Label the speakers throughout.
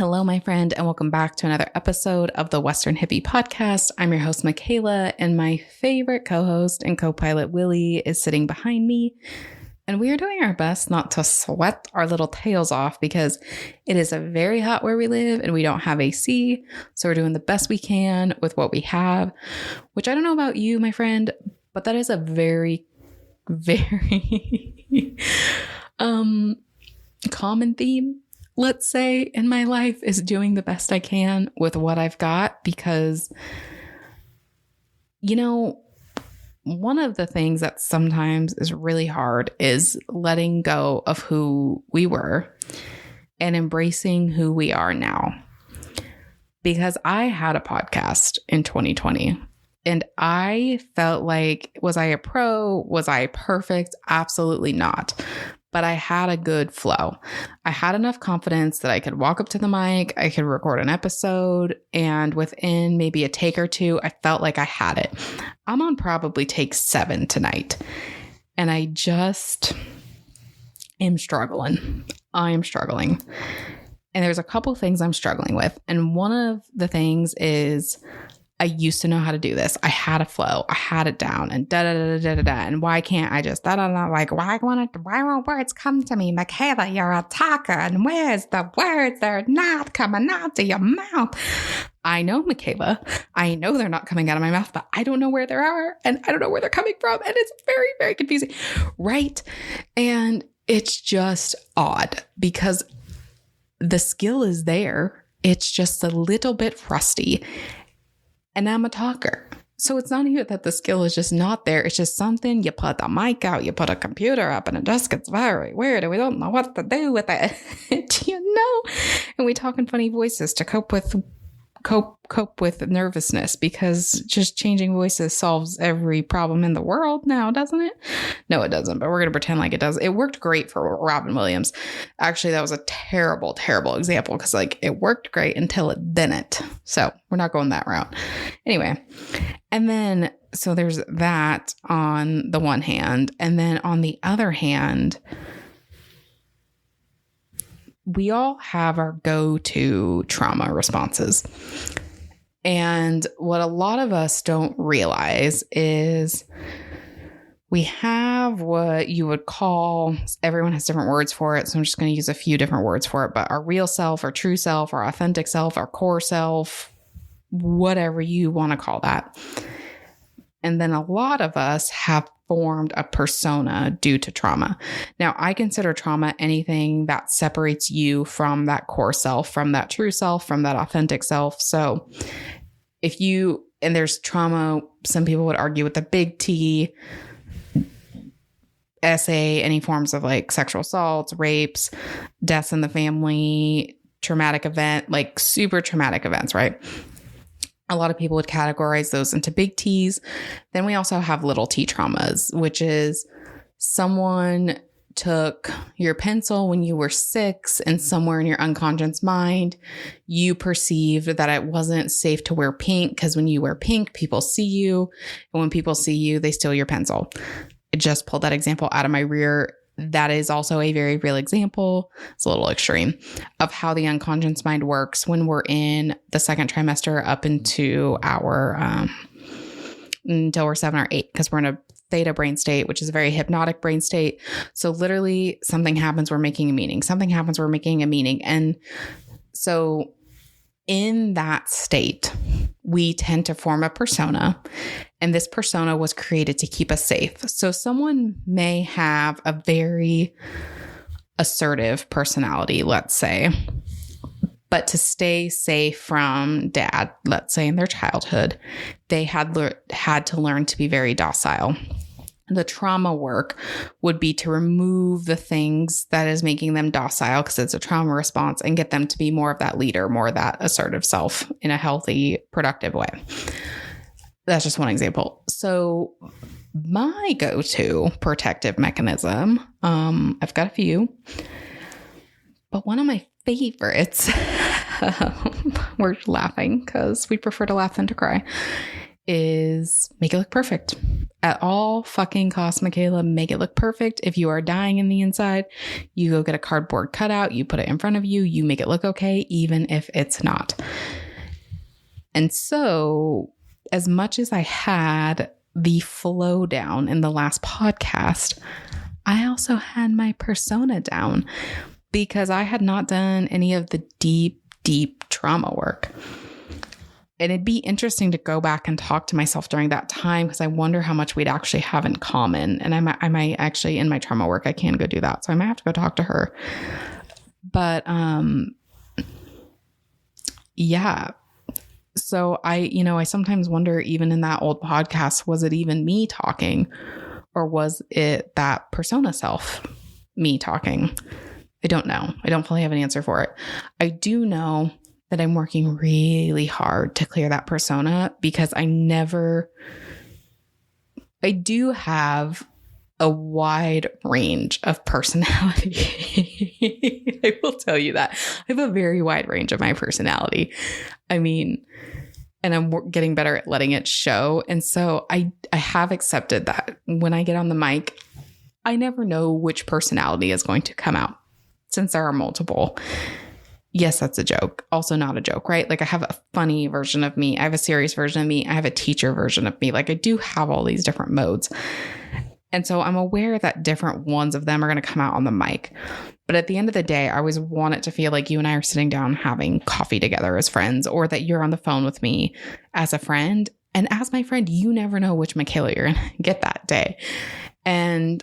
Speaker 1: Hello, my friend, and welcome back to another episode of the Western Hippie Podcast. I'm your host, Michaela, and my favorite co-host and co-pilot, Willie, is sitting behind me. And we are doing our best not to sweat our little tails off because it is very hot where we live and we don't have AC. So we're doing the best we can with what we have, which I don't know about you, my friend, but that is a very common theme, let's say, in my life, is doing the best I can with what I've got because, one of the things that sometimes is really hard is letting go of who we were and embracing who we are now. Because I had a podcast in 2020 and I felt like, was I a pro? Was I perfect? Absolutely not. But I had a good flow. I had enough confidence that I could walk up to the mic, I could record an episode, and within maybe a take or two, I felt like I had it. I'm on probably take 7 tonight, and I just am struggling. I am struggling. And there's a couple things I'm struggling with. And one of the things is I used to know how to do this. I had a flow. I had it down and da-da-da-da-da-da. And why can't I just da-da-da? Like, why won't words come to me? Michaela, you're a talker. And where's the words? They're not coming out of your mouth. I know, Michaela. I know they're not coming out of my mouth, but I don't know where they are. And I don't know where they're coming from. And it's very, very confusing. Right? And it's just odd because the skill is there. It's just a little bit rusty. And I'm a talker. So it's not even that the skill is just not there. It's just something, you put the mic out, you put a computer up, and it just gets very weird and we don't know what to do with it. And we talk in funny voices to cope with nervousness, because just changing voices solves every problem in the world now, doesn't it? No, it doesn't, but we're going to pretend like it does. It worked great for Robin Williams. Actually, that was a terrible, terrible example because it worked great until it didn't. So we're not going that route. Anyway, and then, so there's that on the one hand. And then on the other hand, we all have our go-to trauma responses. And what a lot of us don't realize is we have what you would call, everyone has different words for it, so I'm just going to use a few different words for it, but our real self, our true self, our authentic self, our core self, whatever you want to call that. And then a lot of us have formed a persona due to trauma. Now, I consider trauma anything that separates you from that core self, from that true self, from that authentic self. So and there's trauma, some people would argue with the big T, SA, any forms of sexual assaults, rapes, deaths in the family, traumatic event, super traumatic events, right? A lot of people would categorize those into big T's. Then we also have little T traumas, which is someone took your pencil when you were 6 and somewhere in your unconscious mind, you perceived that it wasn't safe to wear pink because when you wear pink, people see you. And when people see you, they steal your pencil. I just pulled that example out of my rear. That is also a very real example. It's a little extreme of how the unconscious mind works when we're in the second trimester up into until we're 7 or 8, because we're in a theta brain state, which is a very hypnotic brain state. So literally something happens, we're making a meaning. Something happens, we're making a meaning. And so in that state, we tend to form a persona, and this persona was created to keep us safe. So someone may have a very assertive personality, let's say, but to stay safe from dad, let's say in their childhood, they had to learn to be very docile. The trauma work would be to remove the things that is making them docile because it's a trauma response and get them to be more of that leader, more of that assertive self in a healthy, productive way. That's just one example. So my go-to protective mechanism, I've got a few, but one of my favorites, we're laughing because we prefer to laugh than to cry, is make it look perfect. At all fucking costs, Michaela, make it look perfect. If you are dying in the inside, you go get a cardboard cutout, you put it in front of you, you make it look okay, even if it's not. And so, as much as I had the flow down in the last podcast, I also had my persona down because I had not done any of the deep trauma work. And it'd be interesting to go back and talk to myself during that time because I wonder how much we'd actually have in common. And I might actually, in my trauma work, I can go do that. So I might have to go talk to her. But yeah. So I sometimes wonder, even in that old podcast, was it even me talking, or was it that persona self, me talking? I don't know. I don't fully have an answer for it. I do know that I'm working really hard to clear that persona because I do have a wide range of personality. I will tell you that. I have a very wide range of my personality. I mean, and I'm getting better at letting it show. And so I have accepted that when I get on the mic, I never know which personality is going to come out since there are multiple. Yes, that's a joke. Also not a joke, right? Like I have a funny version of me. I have a serious version of me. I have a teacher version of me. Like I do have all these different modes. And so I'm aware that different ones of them are going to come out on the mic. But at the end of the day, I always want it to feel like you and I are sitting down having coffee together as friends, or that you're on the phone with me as a friend. And as my friend, you never know which Michaela you're going to get that day. And,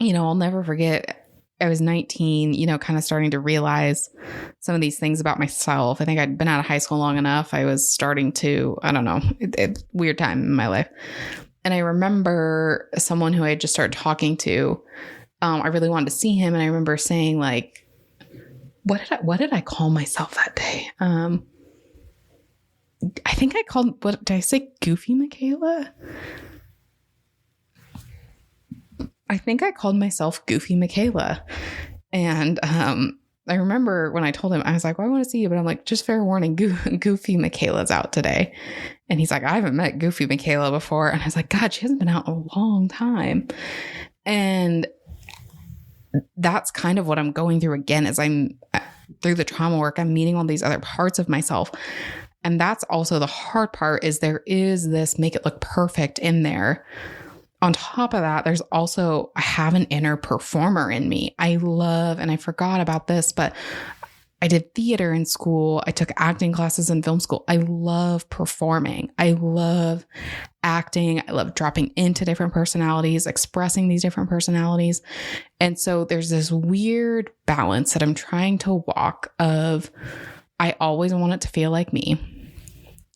Speaker 1: I'll never forget, I was 19, kind of starting to realize some of these things about myself. I think I'd been out of high school long enough. I was starting to, I don't know, it's weird time in my life. And I remember someone who I had just started talking to, I really wanted to see him. And I remember saying like, what did I call myself that day? I think I called, what did I say? Goofy Michaela? I think I called myself Goofy Michaela. And I remember when I told him, I was like, well, I want to see you. But I'm like, just fair warning, Goofy Michaela's out today. And he's like, I haven't met Goofy Michaela before. And I was like, God, she hasn't been out in a long time. And that's kind of what I'm going through again as I'm through the trauma work. I'm meeting all these other parts of myself. And that's also the hard part, is there is this make it look perfect in there. On top of that, there's also, I have an inner performer in me. I love, and I forgot about this, but I did theater in school. I took acting classes in film school. I love performing. I love acting. I love dropping into different personalities, expressing these different personalities. And so there's this weird balance that I'm trying to walk of, I always want it to feel like me.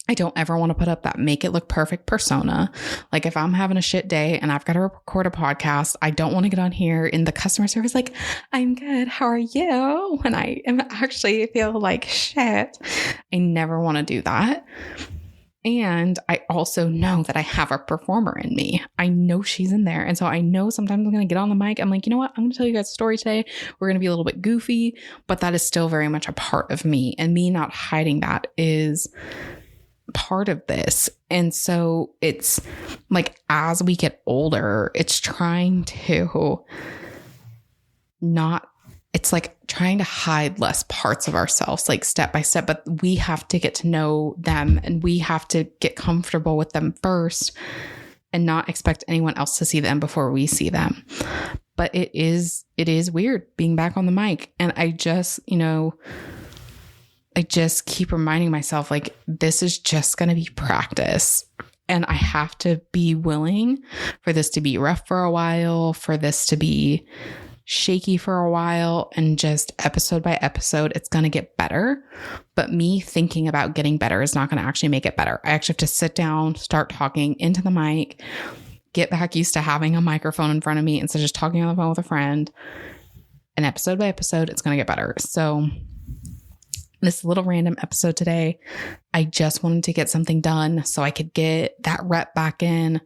Speaker 1: I don't ever want to put up that make it look perfect persona. Like if I'm having a shit day and I've got to record a podcast, I don't want to get on here in the customer service like, I'm good, how are you? When I am actually feel like shit. I never want to do that. And I also know that I have a performer in me. I know she's in there. And so I know sometimes I'm going to get on the mic. I'm like, you know what? I'm going to tell you guys a story today. We're going to be a little bit goofy, but that is still very much a part of me. And me not hiding that is part of this. And so it's like, as we get older, it's trying to it's like trying to hide less parts of ourselves, like step by step, but we have to get to know them and we have to get comfortable with them first and not expect anyone else to see them before we see them. But it is weird being back on the mic. And I just keep reminding myself, like, this is just going to be practice. And I have to be willing for this to be rough for a while, for this to be shaky for a while, and just episode by episode, it's going to get better. But me thinking about getting better is not going to actually make it better. I actually have to sit down, start talking into the mic, get back used to having a microphone in front of me instead of just talking on the phone with a friend. And episode by episode, it's going to get better. So this little random episode today, I just wanted to get something done so I could get that rep back in.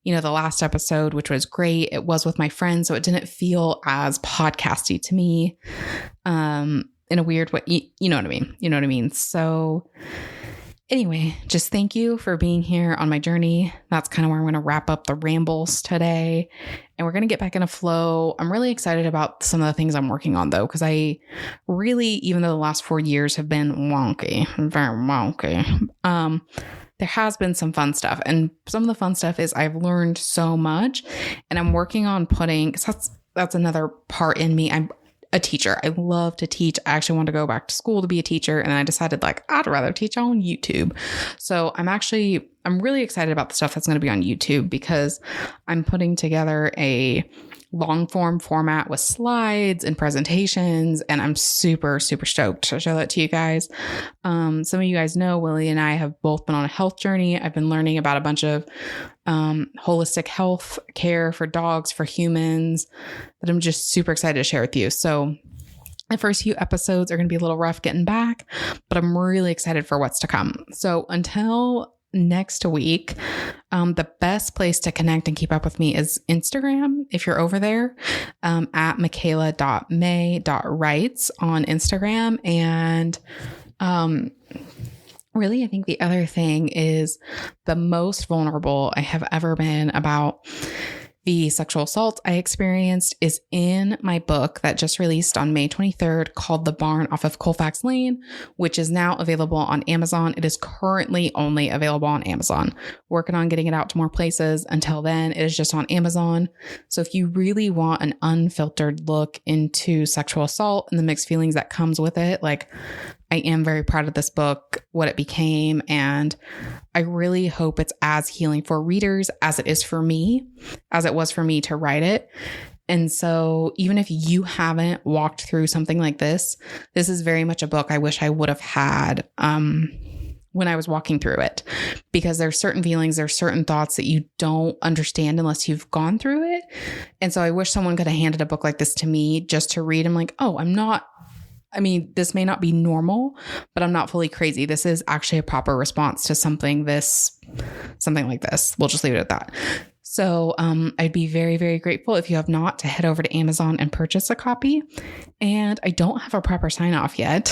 Speaker 1: The last episode, which was great, it was with my friends, so it didn't feel as podcasty to me in a weird way. You know what I mean? So Anyway, just thank you for being here on my journey. That's kind of where I'm going to wrap up the rambles today. And we're going to get back in a flow. I'm really excited about some of the things I'm working on, though, because I really, even though the last 4 years have been wonky, very wonky, there has been some fun stuff. And some of the fun stuff is I've learned so much, and I'm working on putting, because that's another part in me. I'm a teacher. I love to teach. I actually want to go back to school to be a teacher. And I decided I'd rather teach on YouTube. So I'm really excited about the stuff that's going to be on YouTube, because I'm putting together a long form format with slides and presentations. And I'm super, super stoked to show that to you guys. Some of you guys know Willie and I have both been on a health journey. I've been learning about a bunch of holistic health care for dogs, for humans, that I'm just super excited to share with you. So the first few episodes are going to be a little rough getting back, but I'm really excited for what's to come. So until next week, the best place to connect and keep up with me is Instagram. If you're over there, at michaela.may.writes on Instagram. And, really, I think the other thing is the most vulnerable I have ever been about the sexual assault I experienced is in my book that just released on May 23rd called The Barn Off of Colfax Lane, which is now available on Amazon. It is currently only available on Amazon. Working on getting it out to more places. Until then, it is just on Amazon. So if you really want an unfiltered look into sexual assault and the mixed feelings that comes with it, I am very proud of this book, what it became, and I really hope it's as healing for readers as it is for me, as it was for me to write it. And so even if you haven't walked through something like this is very much a book I wish I would have had when I was walking through it, because there's certain feelings, there's certain thoughts that you don't understand unless you've gone through it. And so I wish someone could have handed a book like this to me just to read. I'm like, oh, this may not be normal, but I'm not fully crazy. This is actually a proper response to something like this. We'll just leave it at that. So I'd be very, very grateful if you have not to head over to Amazon and purchase a copy. And I don't have a proper sign off yet.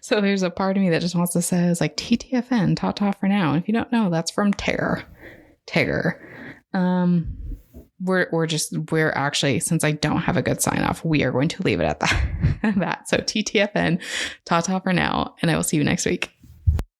Speaker 1: So there's a part of me that just wants to say, TTFN, ta-ta for now. And if you don't know, that's from Terror. We're actually, since I don't have a good sign off, we are going to leave it at that. So TTFN, ta-ta for now, and I will see you next week.